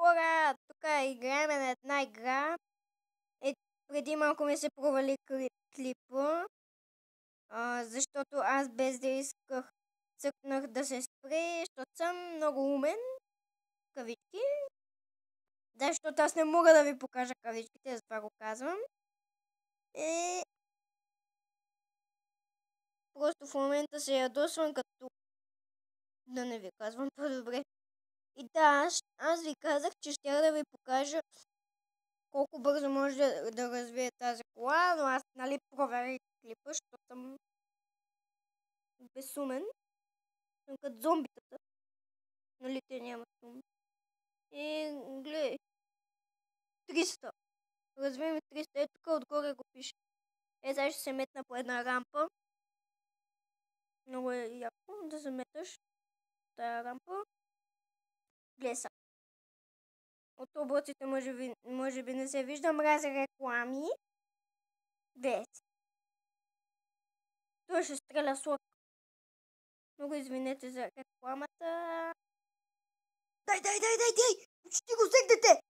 хора! Тук играем на една игра. Преди малко ми се провали клипа, защото аз без да исках цъкнах да се спре, защото съм много умен. Кавички. Да, защото аз не мога да ви покажа кавичките, затова го казвам. Просто в момента се ядосвам, като да не ви казвам по-добре. И да, аз ви казах, че ще да ви покажа колко бързо може да развие тази кола, но аз проверих клипа, защото съм безумен. Съм като зомбитата. Нали те нямат ум. И гледай. 300. Развием 300. Ето тук отгоре го пише. Сега ще се метна по една рампа. Много е яко да заметаш тая рампа. Гледай са. От облаците може би не се вижда. Мразя реклами. Гледайте. Той ще стреля с лък. Много извинете за рекламата. Дай! Почти го сегнете!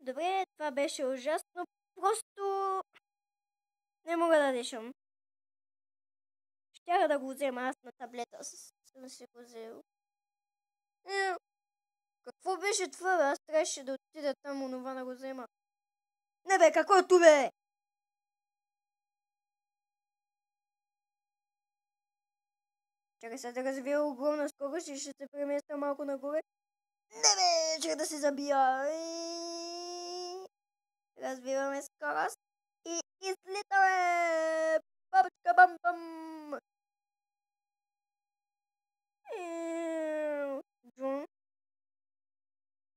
Добре, това беше ужасно. Просто не мога да дишам. Щях да го взема аз на таблета. Съм си го взел. Какво беше това, бе? Аз трябваше да отида там онова да го взема. Не бе, какво е ту, бе? Чакай сега да развия огромна скорост и ще се преместа малко нагоре. Не бе, чакай да се забия. Развиваме скорост и излитаме! Бабочка бам-бам! Джун.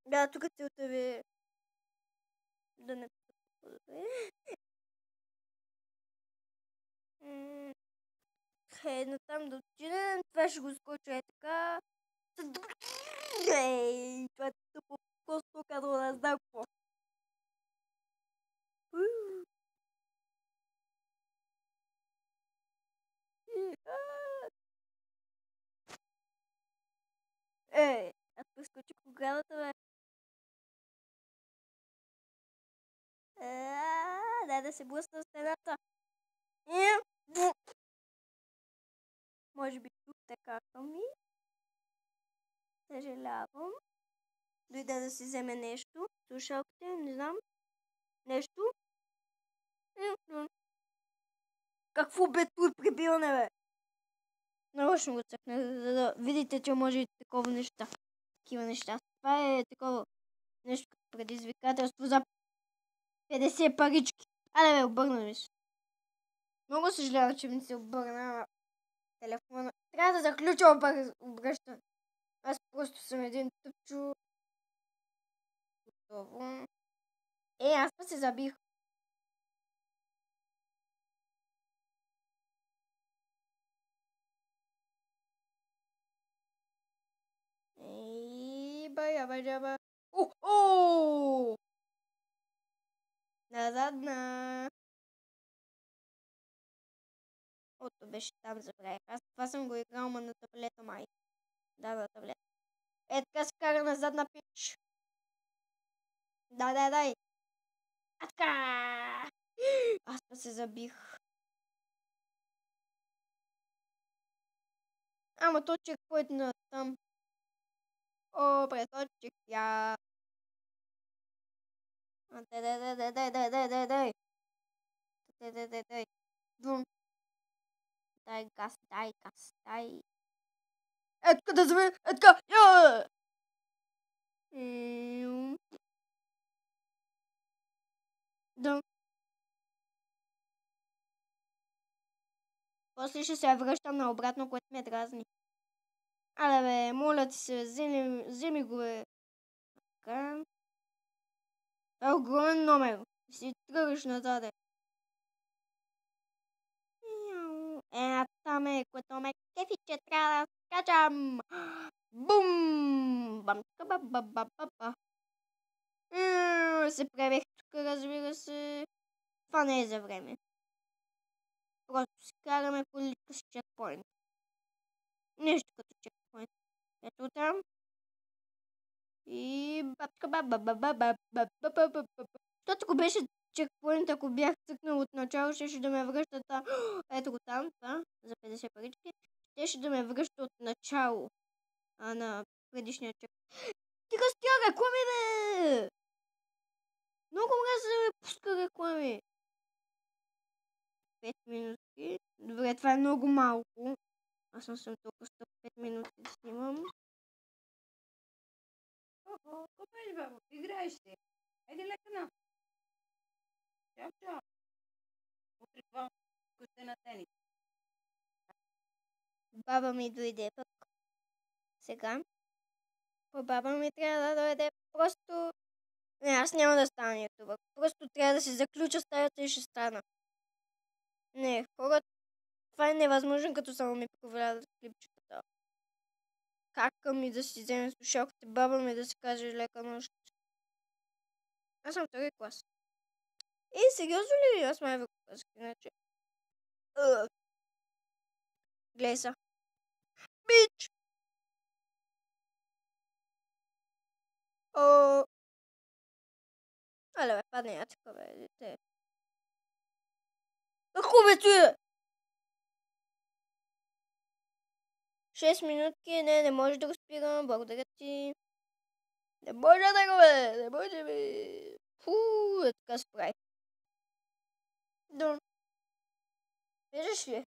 Да, тук целта ви е да не по-добре. Едно там да отидем. Това ще го скоча е така. Ей, това е тъпо просто кадро, не знам какво. Аз прескочих оградата, бе. Дай да се блъсна стената. Може би тук така ми. Съжалявам. Дойде да си вземе нещо. Слушалките, не знам. Нещо. Какво бе туй прибиване, бе? Нарочно го цъкнах, за да видите, че може и такова неща. Такива неща. Това е такова нещо като предизвикателство за 50 парички. Айде бе, обърна ми се. Много съжалявам, че ми се обърна телефона. Трябва да заключа обръщане. Аз просто съм един тъпчо. Готово. Аз па се забих. Бая. Назад на... Ото беше там, забравих. Аз това съм го играл, на таблета май. Да, бе, таблета. Така се кара назад на пич. Дай. Така. Аз па се забих. Ама то чекпоинт на там. Пресочих я. Дай. Бум. Дай газ. Така да заве. Така. Да. После ще се връщам наобратно, което ме дразни. Але бе, моля ти се, вземи го, бе. Така. Това е огромен номер. Си тръгаш назад. Там е, което ме кефи, че трябва да скачам. Бум! Бамка. само да се пребех тук, разбира се. Това не е за време. Просто си караме количка с чекпоинт. Нещо като чекпоинт. Ето там. И бабка Защото ако беше чекпоинт, ако бях цъкнал от начало, ще да ме връща там. Ето го там, това, за 50 парички. Ще да ме връща от начало. А на предишния чек. Тига с тя реклами, бе! Много мраза да ме пуска реклами. 5 минути. Добре, това е много малко. Аз съм толкова стъп 5 минути да снимам. Копай, бабо, играеш се. Айде лека на. Чао, чао. Утре това ще на тенис. Баба ми дойде пък. Сега. По баба ми трябва да дойде. Просто... Не, аз няма да стана ютубър. Просто трябва да се заключа стаята и ще стана. Не, хората... Това е невъзможно, като само ми проверяват клипчетата. Кака ми да си вземе слушалките, баба ми да се каже лека нощ. Аз съм втори клас. Сериозно ли? Аз май ви го казах, иначе. Гледай са. Бич! Але, бе, падне я така, бе, дете. Хубавето е! 6 минутки, не може да го спирам, благодаря ти. Не може да го, бе, не може, бе. Фу, така се прави. Виждаш ли?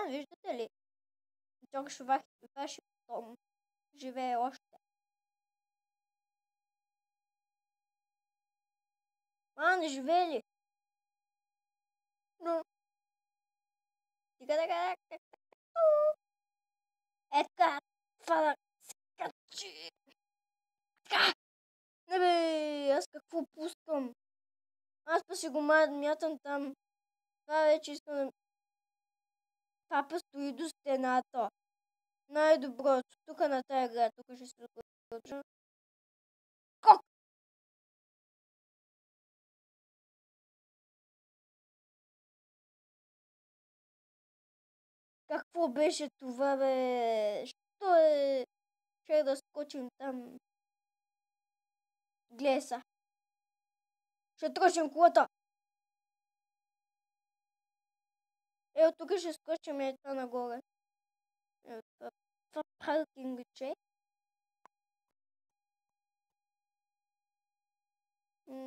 Виждате ли? Тук ваши том живее още. Не живее ли? Така. Така, това да се качи. Така. Не бе, аз какво пускам? Аз па си го мятам там. Това вече искам да... Папа стои до стената. Най-доброто. Тук на тая град. Тук ще се закача. Кок! Какво беше това, бе? Що е? Ще да скочим там. Гледай са. Ще трошим колата. Ето тук ще скочим и това нагоре. Това паркингче. Так.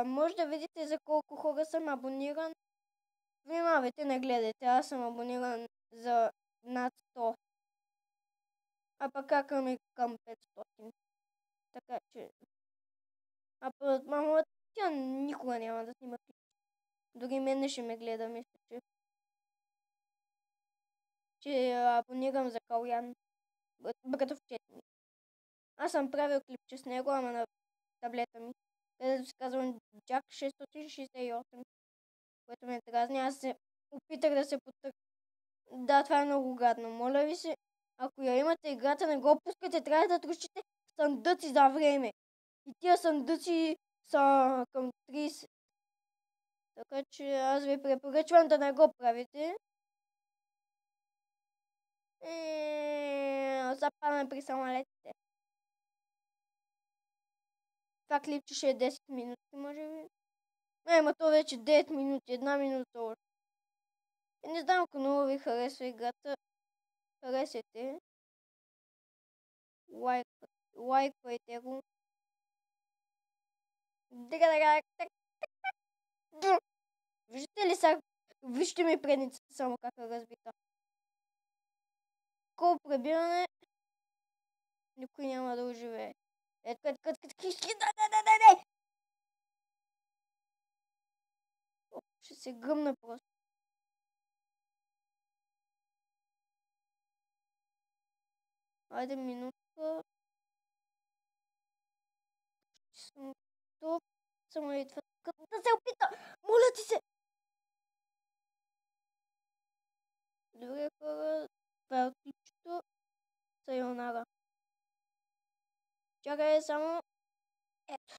Може да видите за колко хора съм абониран. Внимавайте, не гледайте. Аз съм абониран за над 100. А пък кака ми към 500. Така че... Мама, тя никога няма да снима клип. Дори мен не ще ме гледа, мисля, че абонирам за Калян. Братов четни. Аз съм правил клипче с него, ама на таблета ми. Където се казва Jack 668. Което ме дразни. Аз се опитах да се потърся. Да, това е много гадно. Моля ви се, ако я имате играта, не го пускате. Трябва да трушите съндъци за време. И тия съндъци са към 30. Така че аз ви препоръчвам да не го правите. Западаме при самолетите. Това клипче ще е 10 минути, може би. Ма то вече 9 минути, 1 минута още. Не знам, ако много ви харесва играта. Харесайте. Лайквайте го. Виждате ли сега? Вижте ми предницата само как е разбита. Колко пребиране, никой няма да оживее. Ето, да. Ще се гръмна просто. Айде минутка. Съм тук. Само идва да се опита. Моля ти се. Добре, хора. Това е отличното. Сайонара. Чакай само. Ето.